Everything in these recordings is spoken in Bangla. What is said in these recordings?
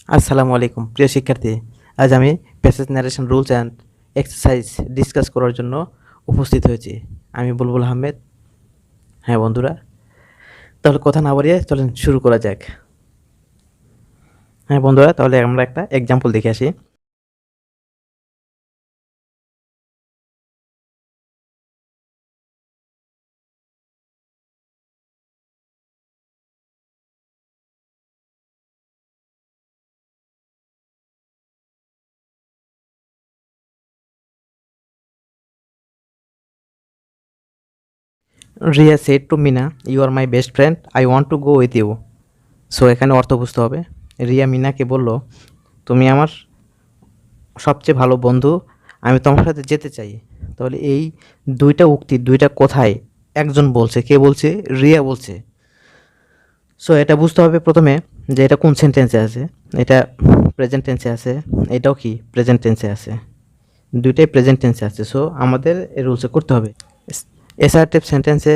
আসসালামু আলাইকুম প্রিয় শিক্ষার্থী। আজ আমি passage narration rules and exercise discuss করার জন্য উপস্থিত হয়েছি। আমি বুলবুল আহমেদ। হ্যাঁ বন্ধুরা, তাহলে কথা না বাড়িয়ে চলেন শুরু করা যাক। হ্যাঁ বন্ধুরা, তাহলে আমরা একটা এক্সাম্পল দেখে আসি। Riya said to Mina, you are my best friend, I want to go with you. So এখানে অর্থ বুঝতে হবে। রিয়া মিনাকে বলল, তুমি আমার সবচেয়ে ভালো বন্ধু, আমি তোমার সাথে যেতে চাই। তাহলে এই দুইটা উক্তি, দুইটা কথায় একজন বলছে। কে বলছে? রিয়া বলছে। সো এটা বুঝতে হবে প্রথমে যে এটা কোন সেন্টেন্সে আছে। এটা প্রেজেন্ট টেন্সে আছে, এটাও কি প্রেজেন্ট টেন্সে আছে, দুইটাই প্রেজেন্ট টেন্সে আছে। সো আমাদের এই রুলসে করতে হবে। এসার্টিভ সেন্টেন্সে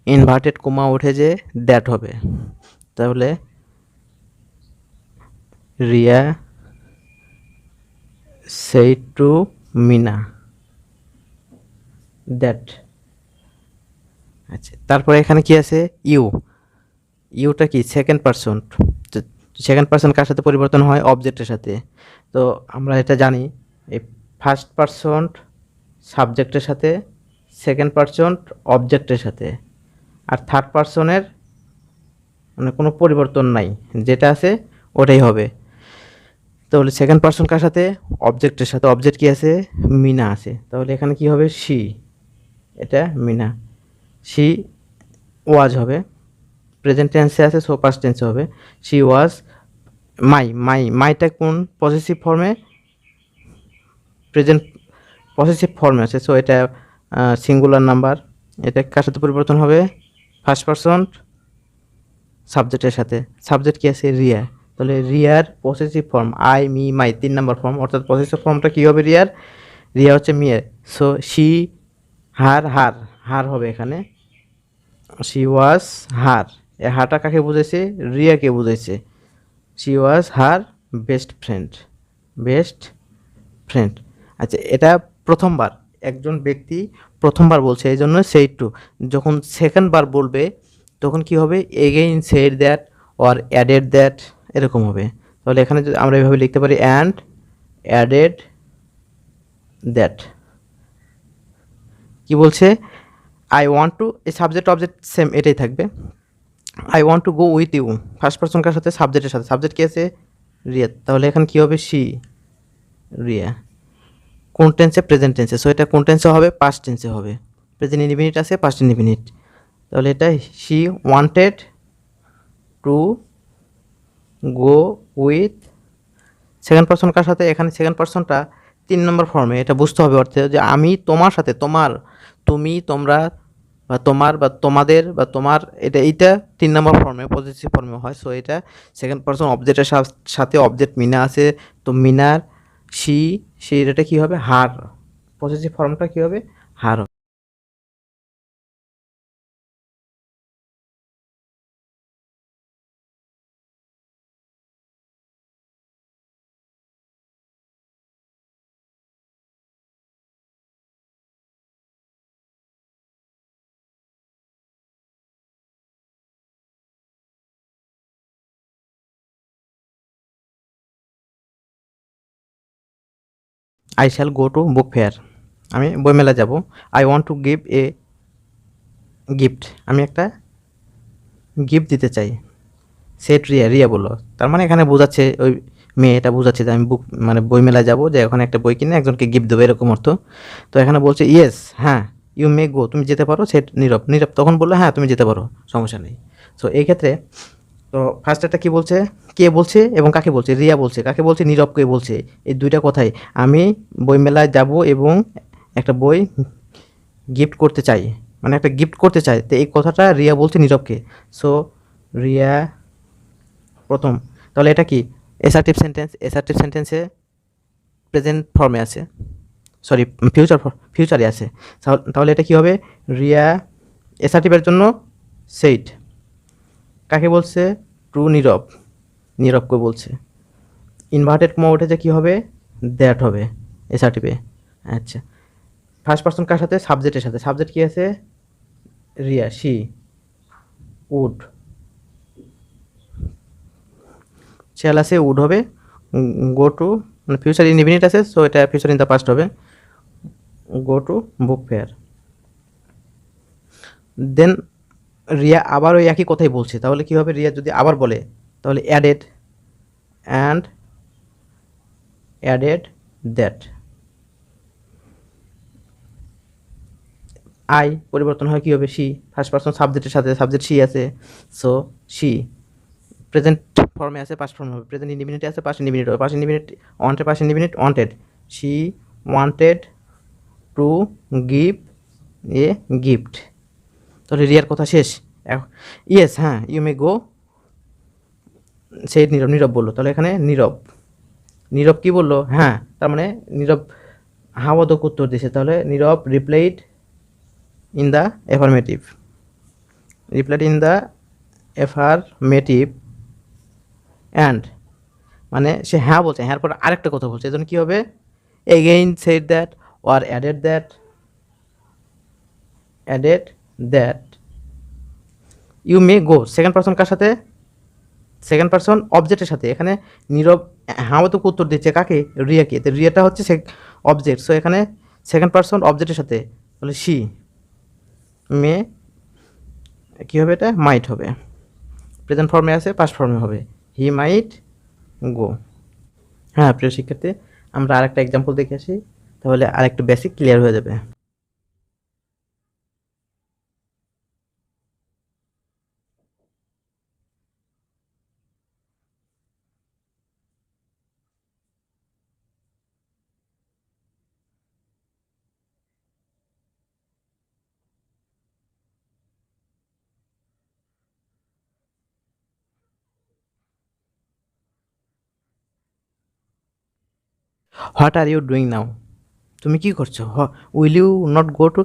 ইনভার্টেড কোমা উঠে যে দ্যাট হবে। তাহলে Riya said to Mina that. আচ্ছা, তারপরে এখানে কি আছে? ইউ। ইউটা কি সেকেন্ড পারসন। সেকেন্ড পারসন কার সাথে পরিবর্তন হয়? অবজেক্টের সাথে। তো আমরা এটা জানি, এই ফার্স্ট পারসন সাবজেক্টের সাথে, সেকেন্ড পারসন অবজেক্টের সাথে, আর থার্ড পারসনের মানে কোনো পরিবর্তন নাই, যেটা আছে ওটাই হবে। তাহলে সেকেন্ড পারসন কার সাথে? অবজেক্টের সাথে। অবজেক্ট কি আছে? মিনা আছে। তাহলে এখানে কি হবে? শি। এটা মিনা। শি ওয়াজ হবে, প্রেজেন্ট টেন্সে আছে, সো পাস্ট টেন্সে হবে। শি ওয়াজ মাইটা কোন পজিটিভ ফর্মে? প্রেজেন্ট পজিটিভ ফর্মে আছে। সো এটা সিঙ্গুলার নাম্বার। এটা কার সাথে পরিবর্তন হবে? ফার্স্ট পারসন সাবজেক্টের সাথে। সাবজেক্ট কি আছে? রিয়া। তাহলে রিয়ার possessive form I, me, my, 3 number form, অর্থাৎ পসেসিভ ফর্মটা কী হবে? রিয়ার। রিয়া হচ্ছে মেয়ের। সো শি, হার হবে এখানে। শি ওয়াজ হার। এ হারটা কাকে বুঝেছে? রিয়াকে বুঝেছে। She was her best friend. Best friend. আচ্ছা, এটা প্রথমবার একজন ব্যক্তি প্রথমবার বলছে, এই জন্য সেই টু। যখন সেকেন্ড বার বলবে তখন কি হবে? Again said that or added that, এরকম হবে। তাহলে এখানে যদি আমরা এভাবে লিখতে পারি, অ্যান্ড অ্যাডেড দ্যাট। কি বলছে? আই ওয়ান্ট টু, এই সাবজেক্ট অবজেক্ট সেম এটাই থাকবে। I want to go with you, first person কার সাথে? সাবজেক্টের সাথে। সাবজেক্ট কি আছে? রিয়া। তাহলে এখানে কি হবে? শি, রিয়া। কোন টেন্সে? প্রেজেন্ট টেন্সে। সো এটা কোন টেন্সে হবে? পাস্ট টেন্সে হবে। প্রেজেন্ট ইনডিফিনিট আছে, পাস্ট ইনডিফিনিট। তাহলে এটা she wanted to go with. Second person কার সাথে? এখানে সেকেন্ড পারসনটা 3 নম্বর ফর্মে। এটা বুঝতে হবে অর্থে যে আমি তোমার সাথে, তোমার, তুমি, তোমরা, বা তোমার, বা তোমাদের, বা তোমার, এইটা 3 নম্বর ফর্মে, পজিটিভ ফর্মে হয়। সো এটা সেকেন্ড পারসন অবজেক্টের সাথে, অবজেক্ট মিনা আছে। তো মিনার শি, এটা কী হবে? হার। পজিটিভ ফর্মটা কী হবে? Her. I shall go to book fair, আমি বইমেলা যাব। I want to give a gift, আমি একটা গিফট দিতে চাই। সেট রিয়া, রিয়া বললো। তার মানে এখানে বোঝাচ্ছে, ওই মেয়েটা বোঝাচ্ছে যে আমি বুক মানে বইমেলায় যাব, যে ওখানে একটা বই কিনে একজনকে গিফট দেবো, এরকম অর্থ। তো এখানে বলছে ইয়েস, হ্যাঁ, ইউ মে গো, তুমি যেতে পারো। সেট নীরব। নীরব তখন বললো হ্যাঁ তুমি যেতে পারো, সমস্যা নেই। সো এই ক্ষেত্রে তো ফার্স্ট একটা কী বলছে? কে বলছে এবং কাকে বলছে? রিয়া বলছে। কাকে বলছে? নীরবকে বলছে। এই দুইটা কথাই, আমি বইমেলায় যাব এবং একটা বই গিফট করতে চাই, মানে একটা গিফট করতে চাই। তো এই কথাটা রিয়া বলছে নীরবকে। সো রিয়া প্রথম। তাহলে এটা কি? এসার্টিভ সেন্টেন্স। এসার্টিভ সেন্টেন্সে প্রেজেন্ট ফর্মে আছে, সরি ফিউচারে আছে। তাহলে এটা কি হবে? রিয়া এসার্টিভের জন্য সেইড। কাকে বলছে? টু নীরব, নীরবকে বলছে। ইনভার্টেড কমা উঠেছে কি হবে, দ্যাট হবে এসআরটিপে। আচ্ছা, ফার্স্ট পার্সন কার সাথে, সাবজেক্টের সাথে। সাবজেক্ট কি আছে, রিয়া, শি উড, শ্যাল আছে, উড হবে, গো টু মানে ফিউচার ইনডিফিনিট আছে, সো এটা ফিউচার ইন দ্য পাস্ট হবে, গো টু বুক ফেয়ার। দেন রিয়া আবার ওই একই কথাই বলছে, তাহলে কি হবে, রিয়া যদি আবার বলে তাহলে added and added that. I পরিবর্তন হয় কি হবে, শি, ফার্স্ট পার্সন সাবজেক্টের সাথে, সাবজেক্ট শি আছে, সো শি প্রেজেন্ট ফর্মে আছে, পাস্ট ফর্মে হবে, প্রেজেন্ট ইন্ডিফিনিটে আছে, পাস্ট ইন্ডিফিনিট হবে, past indefinite wanted, past indefinite wanted, she wanted two give a gift. তাহলে রিয়ার কথা শেষ। ইয়েস, হ্যাঁ, ইউ মে গো, সেই নীরব, নীরব বললো, তাহলে এখানে নীরব, নীরব কি বললো, হ্যাঁ, তার মানে নীরব হাওয়াদক উত্তর দিছে, তাহলে Nirab replied in the affirmative, replied in the affirmative and মানে সে হ্যাঁ বলছে, হ্যাঁ পর আরেকটা কথা বলছে, এজন্য কী হবে, again said that or added that, added that. You may go second person কার সাথে, সেকেন্ড পার্সন অবজেক্টের সাথে, এখানে নীরব হ্যাঁ তো উত্তর দিচ্ছে কাকে, রিয়াকে, তো রিয়াটা হচ্ছে অবজেক্ট, সো এখানে সেকেন্ড পার্সন অবজেক্টের সাথে, তাহলে শি মে কী হবে, এটা মাইট হবে, প্রেজেন্ট ফর্মে আছে, পাস্ট ফর্মে হবে, হি মাইট গো। হ্যাঁ প্রিয় শিক্ষার্থী, আমরা আরেকটা এক্সাম্পল দেখে আসি, তাহলে আরেকটু বেসিক ক্লিয়ার হয়ে যাবে। What are you doing now, তুমি কি করছো, will you not go to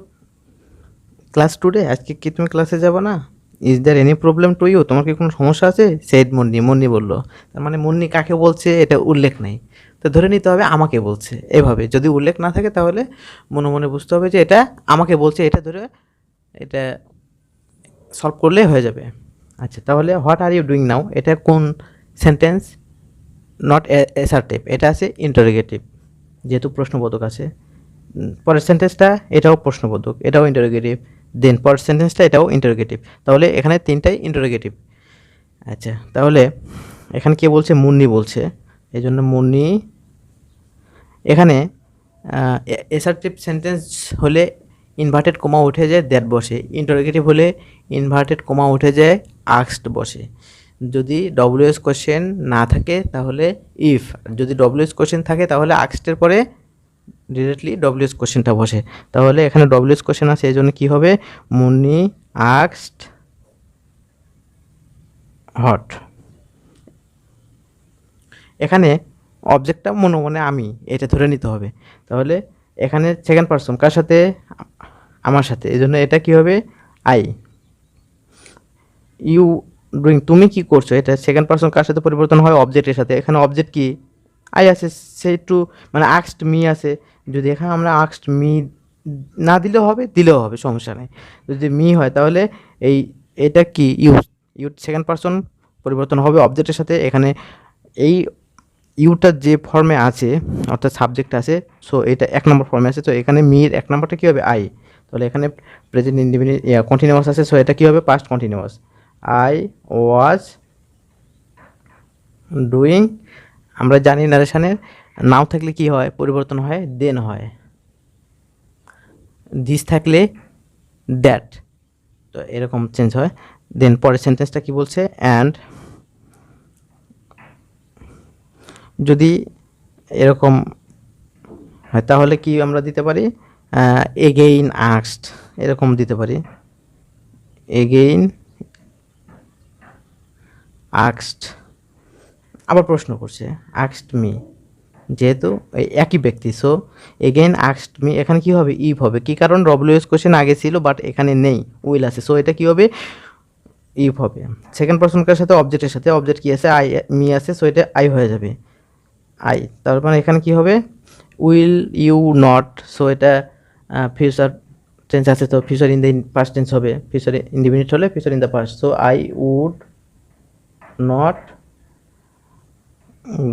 class today, আজকে কি তুমি ক্লাসে যাবো না, is there any problem to you, তোমার কি কোনো সমস্যা আছে, সেড মুন্নি, মুন্নি বললো, তার মানে মুন্নি কাকে বলছে এটা উল্লেখ নাই, তো ধরে নিতে হবে আমাকে বলছে, এভাবে যদি উল্লেখ না থাকে তাহলে মনে মনে বুঝতে হবে যে এটা আমাকে বলছে, এটা ধরে এটা সলভ করলে হয়ে যাবে। আচ্ছা, তাহলে what are you doing now, এটা কোন সেন্টেন্স, নট অ্যাসার্টিভ, এটা আছে ইন্টারোগেটিভ, যেহেতু প্রশ্নবোধক আছে। পরের সেন্টেন্সটা এটাও প্রশ্নবোধক, এটাও ইন্টারোগেটিভ, দেন পরের সেন্টেন্সটা এটাও ইন্টারোগেটিভ, তাহলে এখানে তিনটাই ইন্টারোগেটিভ। আচ্ছা, তাহলে এখানে কে বলছে, মুন্নি বলছে, এই জন্য মুন্নি, এখানে অ্যাসার্টিভ সেন্টেন্স হলে ইনভার্টেড কোমা উঠে যায়, দ্যাট বসে, ইন্টারোগেটিভ হলে ইনভার্টেড কোমা উঠে যায়, আস্কড বসে। যদি ডব্লিউএস কোশ্চেন না থাকে তাহলে ইফ, যদি ডব্লিউএস কোশ্চেন থাকে তাহলে আস্কডের পরে ডিরেক্টলি ডব্লিউএস কোশ্চেনটা বসে, তাহলে এখানে ডব্লিউএস কোশ্চেন আছে, এই জন্য কী হবে, মুন্নি আস্কড হট। এখানে অবজেক্টটা মনে মনে আমি, এটা ধরে নিতে হবে, তাহলে এখানে সেকেন্ড পার্সন কার সাথে, আমার সাথে, এই জন্য এটা কী হবে, আই। ইউ ডুইং, তুমি কি করছো, এটা সেকেন্ড পার্সন কার সাথে পরিবর্তন হয়, অবজেক্টের সাথে, এখানে অবজেক্ট কি, আই আছে, সেই টু মানে আক্সড মি আছে, যদি এখানে আমরা আক্সড মি না দিলেও হবে, দিলেও হবে, সমস্যা নেই, যদি মি হয় তাহলে এই এটা কি, ইউ, ইউ সেকেন্ড পার্সন পরিবর্তন হবে অবজেক্টের সাথে, এখানে এই ইউটা যে ফর্মে আছে অর্থাৎ সাবজেক্ট আছে, সো এটা এক নম্বর ফর্মে আছে, তো এখানে মির এক নম্বরটা কী হবে, আই, তাহলে এখানে প্রেজেন্ট ইন্ডিফিনিট কন্টিনিউয়াস আছে, সো এটা কী হবে, past continuous, I was doing. আমরা জানি নারেশানের নাও থাকলে কি হয়, পরিবর্তন হয়, দেন হয়, দিস থাকলে দ্যাট, তো এরকম চেঞ্জ হয়। দেন পরের সেন্টেন্সটা কি বলছে, অ্যান্ড যদি এরকম হয় তাহলে কি আমরা দিতে পারি, এগেইন আস্কড, এরকম দিতে পারি, এগেইন আস্কড, আবার প্রশ্ন করছে, আস্কড মি, যেহেতু একই ব্যক্তি, সো এগেইন আস্কড মি, এখানে কী হবে, ইফ হবে, কী কারণ ডব্লিউএস কোশ্চেন আগে ছিল বাট এখানে নেই, উইল আছে, সো এটা কী হবে, ইফ হবে। সেকেন্ড পার্সনকার সাথে অবজেক্টের সাথে, অবজেক্ট কী আছে, আই, মি আছে, সো এটা আই হয়ে যাবে, আই, তার মানে এখানে কি হবে উইল ইউ নট, সো এটা ফিউচার টেন্স আছে তো future in the past tense হবে, ফিউচার ইনডিফিনিট হলে future in the past, so I would not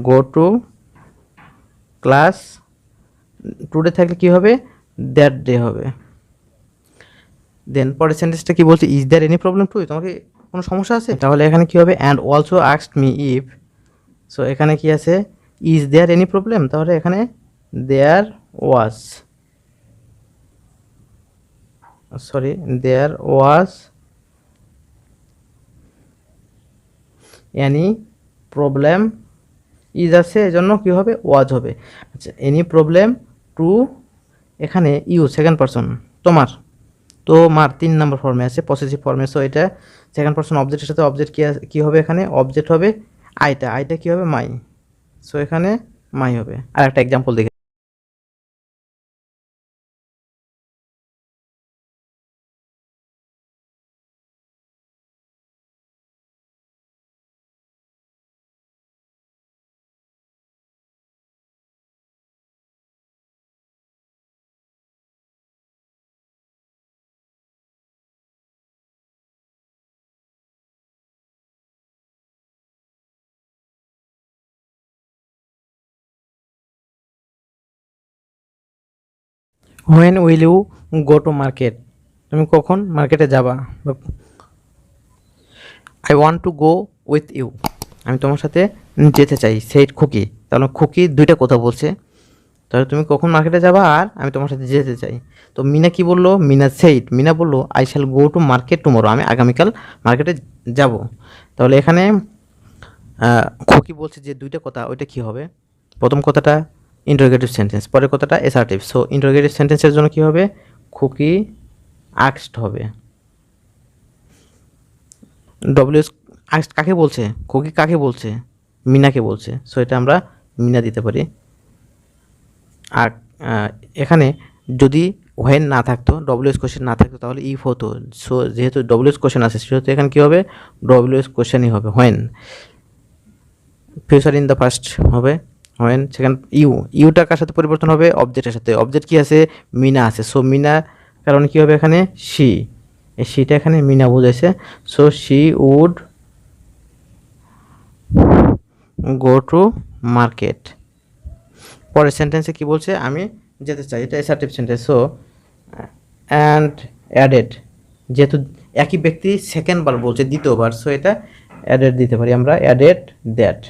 go to class, today থাকলে কি হবে দ্যাট ডে হবে। দেন পরের সেন্টেন্সটা কি বলছে, is there any problem to, তোমাকে কোনো সমস্যা আছে, তাহলে এখানে কি হবে and also asked me if, so এখানে কি আছে ইজ দেয়ার এনি প্রবলেম, তাহলে এখানে there was, sorry there was any problem, is আছে এজন্য কি হবে ওয়াজ হবে। আচ্ছা এনি প্রবলেম টু, এখানে ইউ সেকেন্ড পারসন তোমার, তোমার 3 নম্বর ফর্মে আছে পসেসিভ ফর্মে, সো এটা সেকেন্ড পারসন অবজেক্টের সাথে অবজেক্ট কি হবে এখানে অবজেক্ট হবে আইটা কি হবে মাই, সো এখানে মাই হবে। আর একটা এক্সাম্পল দেখে, when will you go to market, তুমি কখন মার্কেটে যাবা, I want to go with you, আমি তোমার সাথে যেতে চাই, সেইট খুকি, তাহলে খুকি দুইটা কথা বলছে, তাহলে তুমি কখন মার্কেটে যাবা আর আমি তোমার সাথে যেতে চাই। তো মিনা কি বললো, মিনা সেইট, মিনা বললো I shall go to market tomorrow, আমি আগামীকাল মার্কেটে যাব। তাহলে এখানে খুকি বলছে যে দুইটা কথা, ওইটা কি হবে, প্রথম কথাটা ইন্টারোগেটিভ সেন্টেন্স, পরের কথাটা অ্যাসার্টিভ, সো ইন্টারোগেটিভ সেন্টেন্সের জন্য কি হবে খুকি আক্সড হবে, ডব্লিউএস আক্সড কাকে বলছে, খুকি কাকে বলছে, মিনাকে বলছে, সো এটা আমরা মিনা দিতে পারি। আর এখানে যদি হোয়েন না থাকতো, ডব্লিউএস কোশ্চেন না থাকতো তাহলে ইফ হতো, সো যেহেতু ডব্লিউএস কোশ্চেন আছে সেহেতু এখানে কী হবে ডব্লিউএস কোশ্চেনই হবে, when future in the past হবে, হোয়েন সেকেন্ড ইউটা কার সাথে পরিবর্তন হবে অবজেক্টের সাথে, অবজেক্ট কি আছে মিনা আছে, সো মিনা কারণে কী হবে এখানে শি, এই শিটা এখানে মিনা বোঝাইছে, so she would go to market. পরের সেন্টেন্সে কি বলছে আমি যেতে চাই, এটা assertive sentence, so and added, যেহেতু একই ব্যক্তি সেকেন্ড বার বলছে দ্বিতীয়বার, সো এটা অ্যাডেড দিতে পারি আমরা, added that.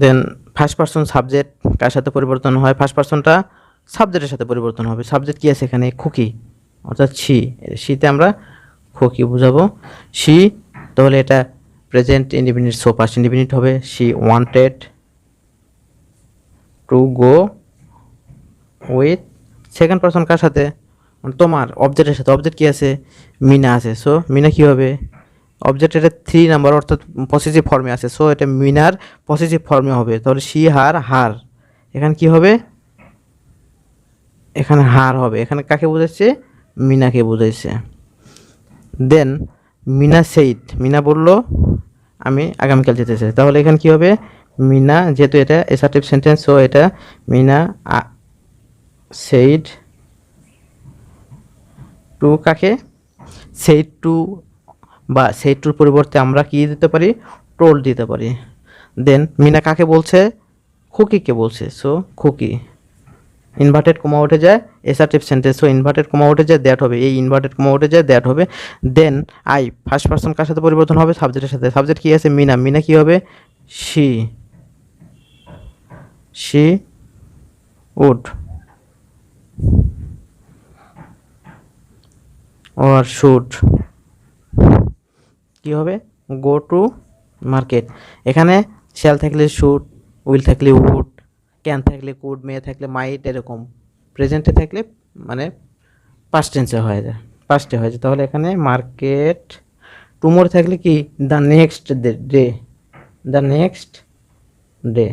Then first person subject কার সাথে পরিবর্তন হয়, ফার্স্ট পারসনটা সাবজেক্টের সাথে পরিবর্তন হবে, সাবজেক্ট কি আছে এখানে খুকি, অর্থাৎ শীতে আমরা খুকি বুঝাবো শি, তাহলে এটা present independent, so past independent হবে, she wanted to go with, second person কার সাথে তোমার অবজেক্টের সাথে, অবজেক্ট কি আছে মিনা আছে, সো মিনা কি হবে অবজেক্ট, এটা 3 নাম্বার অর্থাৎ পসেসিভ ফর্মে আছে, সো এটা মিনার পসেসিভ ফর্মে হবে, তাহলে শি হার এখানে কি হবে এখানে হার হবে, এখানে কাকে বোঝাচ্ছে মিনাকে বোঝাইছে। দেন মিনা সেইট, মিনা বললো আমি আগামীকাল যেতে চাই, তাহলে এখানে কি হবে মিনা, যেহেতু এটা অ্যাসার্টিভ সেন্টেন্স, সো এটা মিনা সেইড টু, কাকে সেইড টু, বা সেইড টুর পরিবর্তে আমরা কি দিতে পারি টোল দিতে পারি। দেন মিনা কাকে বলছে খুকিকে বলছে, সো খুকি, ইনভার্টেড কমা উঠে যায় assertive sentence, so inverted comma উঠে যায় দ্যাট হবে, এই ইনভার্টেড কমা উঠে যায় দ্যাট হবে। দেন আই ফার্স্ট পারসন কার সাথে পরিবর্তন হবে সাবজেক্টের সাথে, সাবজেক্ট কি আছে মিনা, মিনা কি হবে শি উড or should কি হবে গো টু মার্কেট, এখানে শ্যাল থাকলে শুড, উইল থাকলে উড, ক্যান থাকলে কুড, মে থাকলে মাইট, এরকম প্রেজেন্টে থাকলে মানে পাস্ট টেন্সে হয়ে যায়, পাস্টে হয়ে যায়, তাহলে এখানে মার্কেট, টুমোর থাকলে কি the next day, the next day.